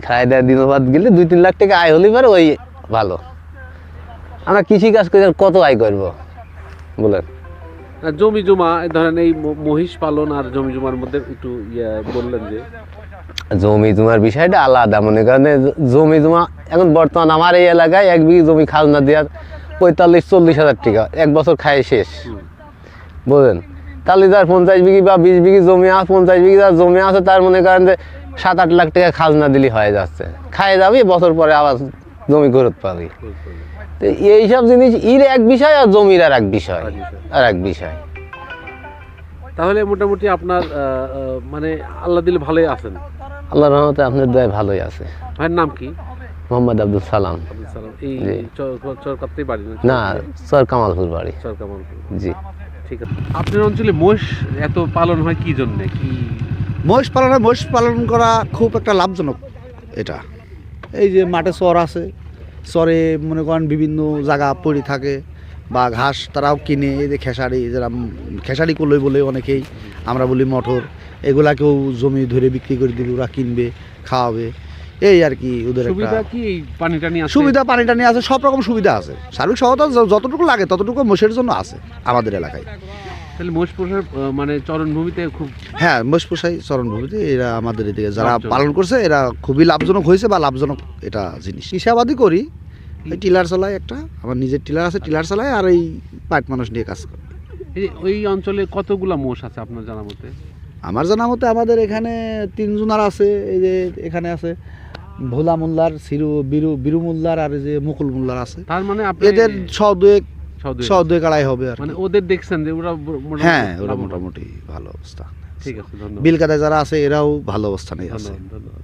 খাই দেয় দিনবাদ গেলে 2-3 লাখ টাকা আয় হলে পারে ওই ভালো। আমরা কৃষি কাজ করে কত আয় করবো বলেন? জমি জমা ধরেন এই মহিষ পালন আর জমি জমার মধ্যে একটু বললেন যে জমি জমার বিষয়টা আলাদা। মনে করেন জমি জমা এখন বর্তমান আমার এই এলাকায় 1 বিঘি জমি খাজনা দেওয়ার 45-40 হাজার টাকা 1 বছর খায় শেষ, বুঝলেন? তাহলে যার 50 বিঘি বা 20 বিঘি জমি আছে, 50 বিঘি যার জমি আছে, তার মনে করেন যে 7-8 লাখ টাকা খাজনা দিলে হয়ে যাচ্ছে, খায় যাবে, বছর পরে আবার জমি ঘুরত পাবি। তো এইসব জিনিস এর এক বিষয় আর জমির আর এক বিষয়, আর এক বিষয়। তাহলে মোটামুটি আপনার মানে আল্লাহ দিলে ভালোই আছেন? আল্লাহর রহমতে আপনার দয়ায় ভালোই আছে। ভাইয়ের নাম কি? মোহাম্মদ আব্দুল সালাম। এই চরকাতেই বাড়ি না, চর কামালপুর বাড়ি। চর কামালপুর, জি। ঠিক আছে। আপনার অঞ্চলে মোষ এত পালন হয় কি জন্য? কি মহিষ পালন করা খুব একটা লাভজনক। এটা এই যে মাঠে চর আছে, চরে মনে করেন বিভিন্ন জায়গা পড়ে থাকে বা ঘাস তারাও কিনে, এই যে খেসারি, যারা খেসারি কলই বলে অনেকেই, আমরা বলি মটর, এগুলাকেও জমি ধরে বিক্রি করে দিলে ওরা কিনবে, খাওয়াবে, এই আর কি ওদের সুবিধা। কি পানি টানি আছে? সুবিধা, পানি টানি আছে, সব রকম সুবিধা আছে। সার্বিক সহায়তা যতটুকু লাগে ততটুকু মোষের জন্য আছে আমাদের এলাকায়। তাহলে মোষ পোষার মানে চরণভূমিতে খুব, হ্যাঁ, মোষ পোষাই চরণভূমিতে, এরা আমাদের এদিকে যারা পালন করছে এরা খুবই লাভজনক হয়েছে বা লাভজনক এটা জিনিস। হিসাবাদি করি, এই টিলার চালায়, একটা আমার নিজের টিলার আছে, টিলার চালায়, আর এই 5 মানুষ নিয়ে কাজ করে। ওই অঞ্চলে কতগুলা মোষ আছে আপনার জানা মতে? আমার জানা মতে আমাদের এখানে 3 জনার আছে। এই যে এখানে আছে ভোলা মোল্লার, বিরু মোল্লার, আর এই যে মুকুল মোল্লার আছে। তার মানে এদের 100-2 আড়াই হবে আর মানে ওদের দেখছেন যে ওরা? হ্যাঁ, ওরা মোটামুটি ভালো অবস্থা। ঠিক আছে, ধন্যবাদ। বিলকাতায় যারা আছে এরাও ভালো অবস্থানে আছে। ধন্যবাদ।